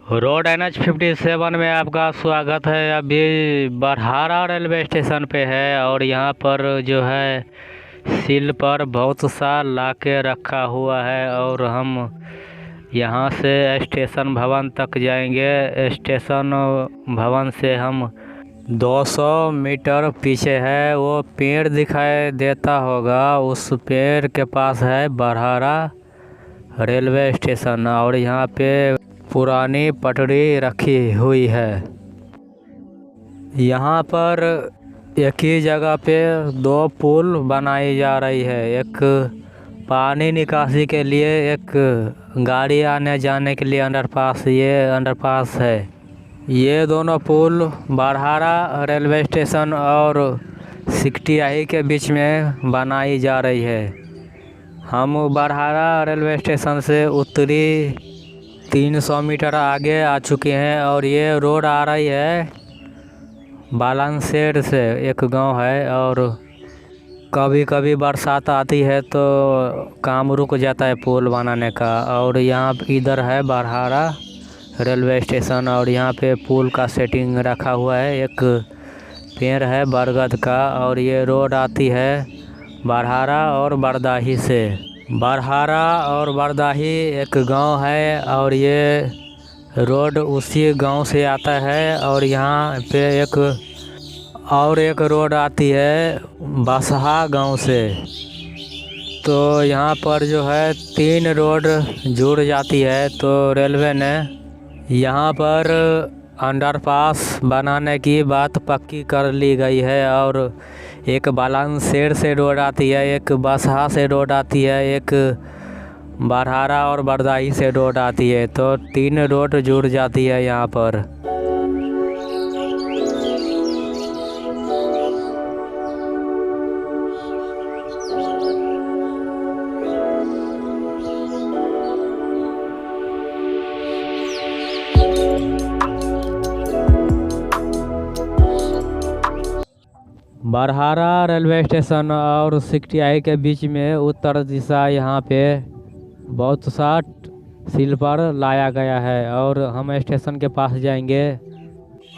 Road NH 57 में आपका स्वागत है। अभी बरहारा रेलवे स्टेशन पे है और यहाँ पर जो है सील पर बहुत सा लाके रखा हुआ है और हम यहाँ से स्टेशन भवन तक जाएंगे। स्टेशन भवन से हम 200 मीटर पीछे है, वो पेड़ दिखाई देता होगा, उस पेड़ के पास है बरहारा रेलवे स्टेशन और यहाँ पे पुरानी पटरी रखी हुई है। यहाँ पर एक ही जगह पे 2 पुल बनाई जा रही है, एक पानी निकासी के लिए, एक गाड़ी आने जाने के लिए अंडरपास। ये अंडरपास है। ये दोनों पुल बरहारा रेलवे स्टेशन और सिकटियाही के बीच में बनाई जा रही है। हम बरहारा रेलवे स्टेशन से उत्तरी 300 मीटर आगे आ चुके हैं और ये रोड आ रही है बालानसेर से, एक गांव है। और कभी कभी बरसात आती है तो काम रुक जाता है पुल बनाने का। और यहाँ इधर है बरहारा रेलवे स्टेशन और यहाँ पे पुल का सेटिंग रखा हुआ है। एक पेड़ है बरगद का और ये रोड आती है बरहारा और बरदाही से। बरहारा और बरदाही एक गांव है और ये रोड उसी गांव से आता है। और यहाँ पे एक रोड आती है बसहा गांव से। तो यहाँ पर जो है 3 रोड जुड़ जाती है। तो रेलवे ने यहाँ पर अंडरपास बनाने की बात पक्की कर ली गई है। और एक बालानसेर से रोड आती है, एक बसहा से रोड आती है, एक बरहारा और बरदाही से रोड आती है। तो 3 रोड जुड़ जाती है यहाँ पर। बरहारा रेलवे स्टेशन और सिकटियाही के बीच में उत्तर दिशा यहाँ पे बहुत सा सील पर लाया गया है और हम स्टेशन के पास जाएंगे।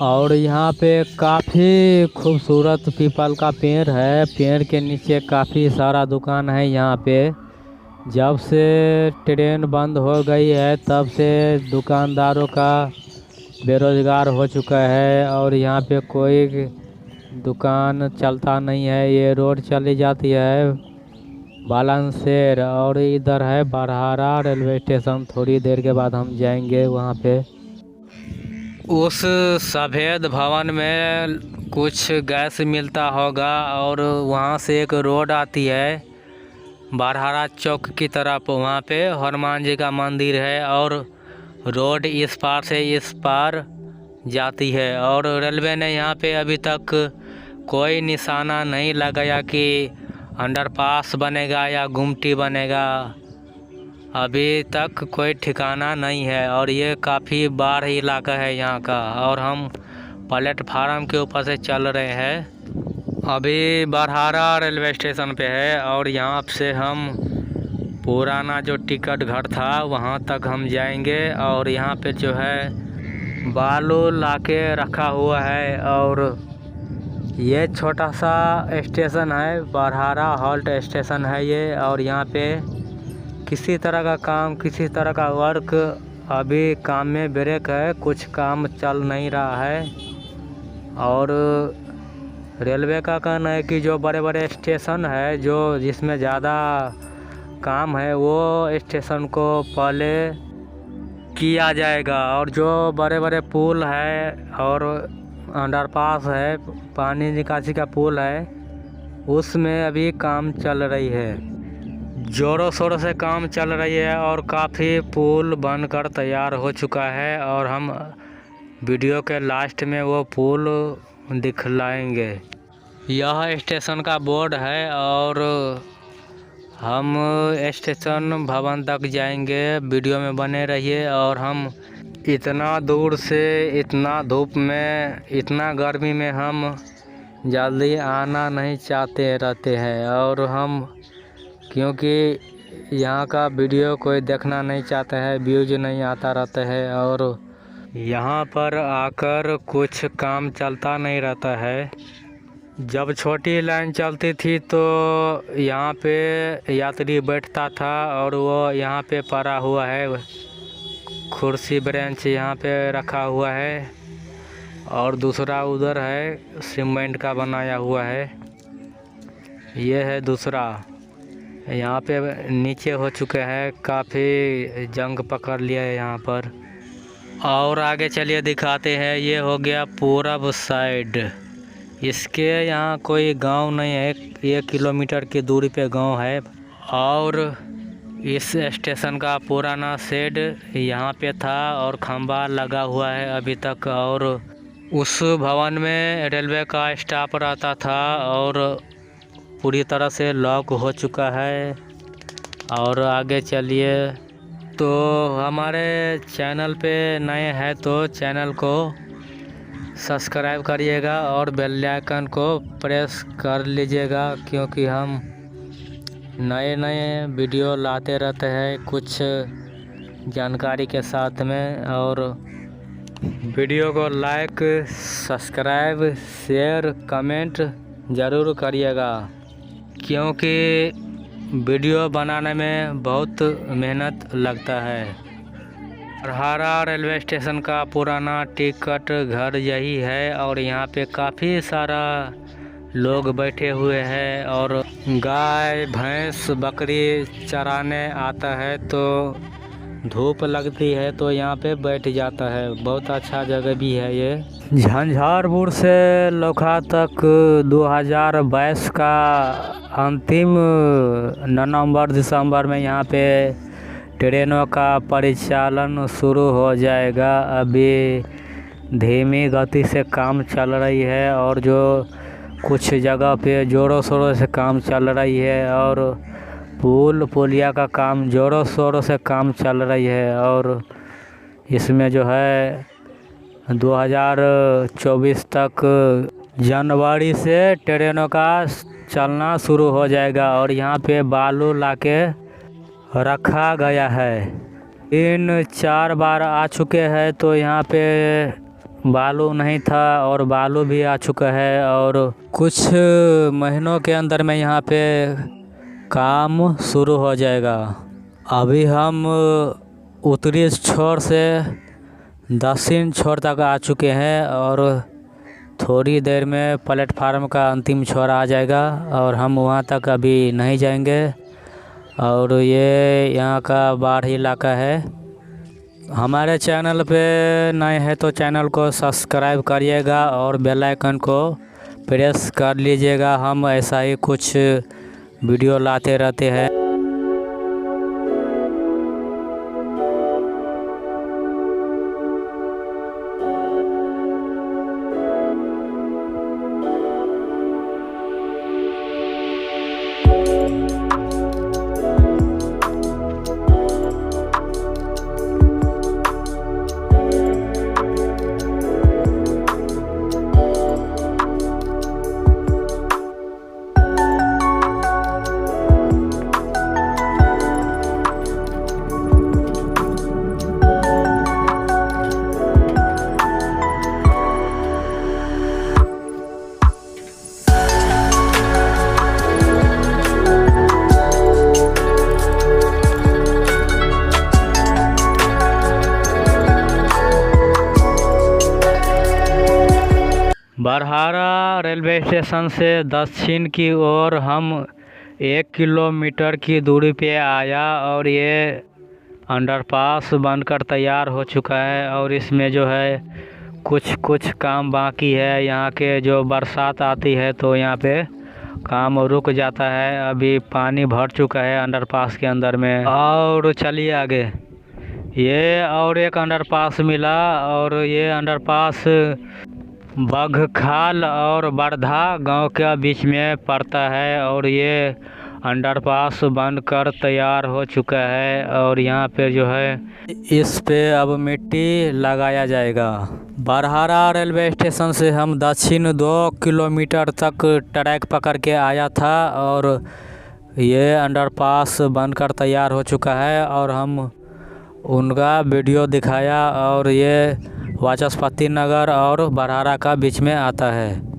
और यहाँ पे काफ़ी खूबसूरत पीपल का पेड़ है। पेड़ के नीचे काफ़ी सारा दुकान है। यहाँ पे जब से ट्रेन बंद हो गई है तब से दुकानदारों का बेरोजगार हो चुका है और यहाँ पे कोई दुकान चलता नहीं है। ये रोड चली जाती है बालानसेर और इधर है बरहारा रेलवे स्टेशन। थोड़ी देर के बाद हम जाएंगे वहाँ पे। उस सफ़ेद भवन में कुछ गैस मिलता होगा और वहाँ से एक रोड आती है बरहारा चौक की तरफ। वहाँ पे हनुमान जी का मंदिर है और रोड इस पार से इस पार जाती है। और रेलवे ने यहाँ पे अभी तक कोई निशाना नहीं लगाया कि अंडरपास बनेगा या गुमटी बनेगा। अभी तक कोई ठिकाना नहीं है और ये काफ़ी बाढ़ इलाका है यहाँ का। और हम प्लेटफार्म के ऊपर से चल रहे हैं। अभी बरहारा रेलवे स्टेशन पे है और यहाँ से हम पुराना जो टिकट घर था वहाँ तक हम जाएंगे। और यहाँ पे जो है बालू लाके रखा हुआ है और ये छोटा सा स्टेशन है, बरहारा हॉल्ट स्टेशन है ये। और यहाँ पे किसी तरह का काम, किसी तरह का वर्क, अभी काम में ब्रेक है, कुछ काम चल नहीं रहा है। और रेलवे का कहना है कि जो बड़े बड़े स्टेशन है जो जिसमें ज़्यादा काम है वो स्टेशन को पहले किया जाएगा। और जो बड़े बड़े पुल है और अंडरपास है, पानी निकासी का पुल है, उसमें अभी काम चल रही है, ज़ोरों शोरों से काम चल रही है और काफ़ी पुल बनकर तैयार हो चुका है। और हम वीडियो के लास्ट में वो पुल दिखलाएंगे। यह स्टेशन का बोर्ड है और हम स्टेशन भवन तक जाएंगे। वीडियो में बने रहिए। और हम इतना दूर से, इतना धूप में, इतना गर्मी में हम जल्दी आना नहीं चाहते रहते हैं। और हम क्योंकि यहाँ का वीडियो कोई देखना नहीं चाहता है, व्यूज नहीं आता रहता है। और यहाँ पर आकर कुछ काम चलता नहीं रहता है। जब छोटी लाइन चलती थी तो यहाँ पे यात्री बैठता था और वो यहाँ पे पड़ा हुआ है, कुर्सी बेंच यहाँ पे रखा हुआ है और दूसरा उधर है सीमेंट का बनाया हुआ है। ये है दूसरा, यहाँ पे नीचे हो चुके हैं, काफ़ी जंग पकड़ लिया है यहाँ पर। और आगे चलिए दिखाते हैं। ये हो गया पूरब साइड, इसके यहाँ कोई गांव नहीं है, 1 किलोमीटर की दूरी पे गांव है। और इस स्टेशन का पुराना शेड यहाँ पे था और खंभा लगा हुआ है अभी तक। और उस भवन में रेलवे का स्टाफ रहता था और पूरी तरह से लॉक हो चुका है। और आगे चलिए, तो हमारे चैनल पे नए हैं तो चैनल को सब्सक्राइब करिएगा और बेल आइकन को प्रेस कर लीजिएगा, क्योंकि हम नए नए वीडियो लाते रहते हैं कुछ जानकारी के साथ में। और वीडियो को लाइक, सब्सक्राइब, शेयर, कमेंट ज़रूर करिएगा, क्योंकि वीडियो बनाने में बहुत मेहनत लगता है। बरहारा रेलवे स्टेशन का पुराना टिकट घर यही है और यहाँ पे काफ़ी सारा लोग बैठे हुए हैं और गाय, भैंस, बकरी चराने आता है तो धूप लगती है तो यहाँ पे बैठ जाता है। बहुत अच्छा जगह भी है ये। झंझारपुर से लोखा तक 2022 का अंतिम नवंबर दिसंबर में यहाँ पे ट्रेनों का परिचालन शुरू हो जाएगा। अभी धीमी गति से काम चल रही है और जो कुछ जगह पे ज़ोरों शोरों से काम चल रही है और पुलिया का काम ज़ोरों शोरों से काम चल रही है। और इसमें जो है 2024 तक जनवरी से ट्रेनों का चलना शुरू हो जाएगा। और यहाँ पे बालू लाके रखा गया है, 3-4 बार आ चुके हैं तो यहाँ पे बालू नहीं था और बालू भी आ चुका है। और कुछ महीनों के अंदर में यहाँ पे काम शुरू हो जाएगा। अभी हम उत्तरी छोर से दक्षिण छोर तक आ चुके हैं और थोड़ी देर में प्लेटफार्म का अंतिम छोर आ जाएगा और हम वहाँ तक अभी नहीं जाएंगे। और ये यहाँ का बाढ़ इलाका है। हमारे चैनल पे नए हैं तो चैनल को सब्सक्राइब करिएगा और बेल आइकन को प्रेस कर लीजिएगा। हम ऐसा ही कुछ वीडियो लाते रहते हैं। बरहारा रेलवे स्टेशन से दक्षिण की ओर हम 1 किलोमीटर की दूरी पे आया और ये अंडरपास बनकर तैयार हो चुका है। और इसमें जो है कुछ काम बाकी है। यहाँ के जो बरसात आती है तो यहाँ पे काम रुक जाता है। अभी पानी भर चुका है अंडरपास के अंदर में। और चलिए आगे, ये और एक अंडरपास मिला और ये अंडरपास बघखाल और बरधा गांव के बीच में पड़ता है। और ये अंडरपास बनकर तैयार हो चुका है और यहाँ पे जो है इस पे अब मिट्टी लगाया जाएगा। बरहारा रेलवे स्टेशन से हम दक्षिण 2 किलोमीटर तक ट्रैक पकड़ के आया था और ये अंडरपास बनकर तैयार हो चुका है और हम उनका वीडियो दिखाया। और ये वाचस्पति नगर और बरहारा का बीच में आता है।